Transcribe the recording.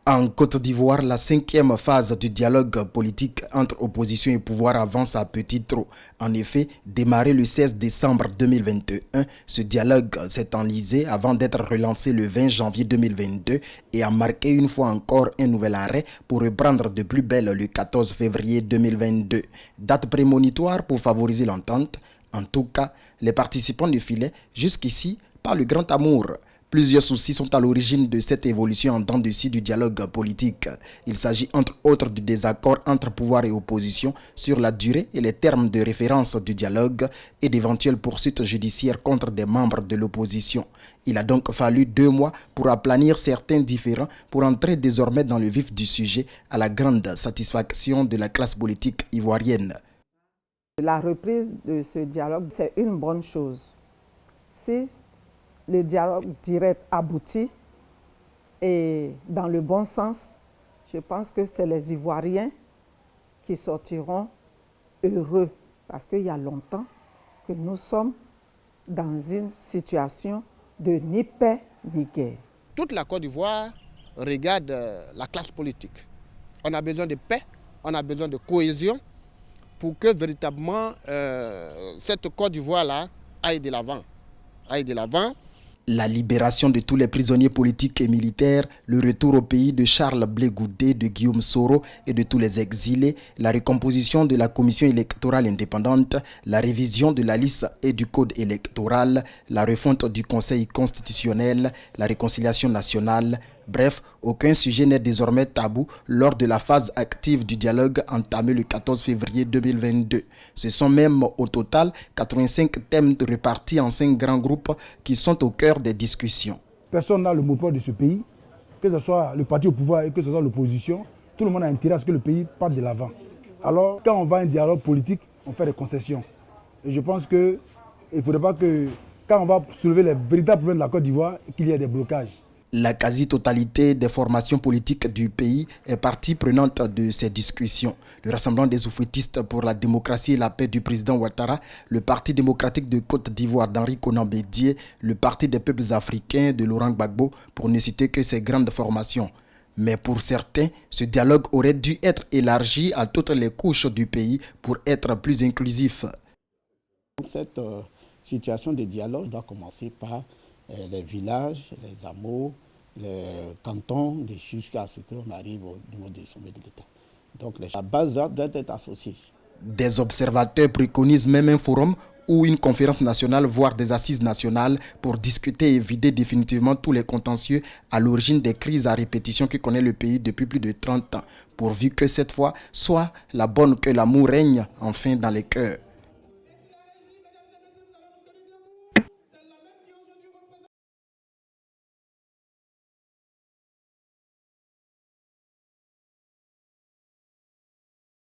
En Côte d'Ivoire, la 5e phase du dialogue politique entre opposition et pouvoir avance à petit trot. En effet, démarré le 16 décembre 2021, ce dialogue s'est enlisé avant d'être relancé le 20 janvier 2022 et a marqué une fois encore un nouvel arrêt pour reprendre de plus belle le 14 février 2022. Date prémonitoire pour favoriser l'entente. En tout cas, les participants ne filaient jusqu'ici pas le grand amour. Plusieurs soucis sont à l'origine de cette évolution en dents de scie du dialogue politique. Il s'agit entre autres du désaccord entre pouvoir et opposition sur la durée et les termes de référence du dialogue et d'éventuelles poursuites judiciaires contre des membres de l'opposition. Il a donc fallu 2 mois pour aplanir certains différends pour entrer désormais dans le vif du sujet à la grande satisfaction de la classe politique ivoirienne. La reprise de ce dialogue, c'est une bonne chose. Si le dialogue direct aboutit et dans le bon sens, je pense que c'est les Ivoiriens qui sortiront heureux parce qu'il y a longtemps que nous sommes dans une situation de ni paix ni guerre. Toute la Côte d'Ivoire regarde la classe politique. On a besoin de paix, on a besoin de cohésion pour que véritablement cette Côte d'Ivoire-là aille de l'avant. La libération de tous les prisonniers politiques et militaires, le retour au pays de Charles Blé Goudé, de Guillaume Soro et de tous les exilés, la recomposition de la commission électorale indépendante, la révision de la liste et du code électoral, la refonte du Conseil constitutionnel, la réconciliation nationale. Bref, aucun sujet n'est désormais tabou lors de la phase active du dialogue entamé le 14 février 2022. Ce sont même au total 85 thèmes répartis en 5 grands groupes qui sont au cœur des discussions. Personne n'a le monopole de ce pays, que ce soit le parti au pouvoir et que ce soit l'opposition. Tout le monde a intérêt à ce que le pays parte de l'avant. Alors, quand on va à un dialogue politique, on fait des concessions. Et je pense qu'il ne faudrait pas que, quand on va soulever les véritables problèmes de la Côte d'Ivoire, qu'il y ait des blocages. La quasi-totalité des formations politiques du pays est partie prenante de ces discussions. Le Rassemblement des Oufouettistes pour la démocratie et la paix du président Ouattara, le Parti démocratique de Côte d'Ivoire d'Henri Konan Bédié, le Parti des peuples africains de Laurent Gbagbo, pour ne citer que ces grandes formations. Mais pour certains, ce dialogue aurait dû être élargi à toutes les couches du pays pour être plus inclusif. Cette situation de dialogue doit commencer par les villages, les hameaux, les cantons, jusqu'à ce qu'on arrive au niveau des sommets de l'État. Donc la base doit être associée. Des observateurs préconisent même un forum ou une conférence nationale, voire des assises nationales pour discuter et vider définitivement tous les contentieux à l'origine des crises à répétition que connaît le pays depuis plus de 30 ans, pourvu que cette fois, soit la bonne que l'amour règne enfin dans les cœurs.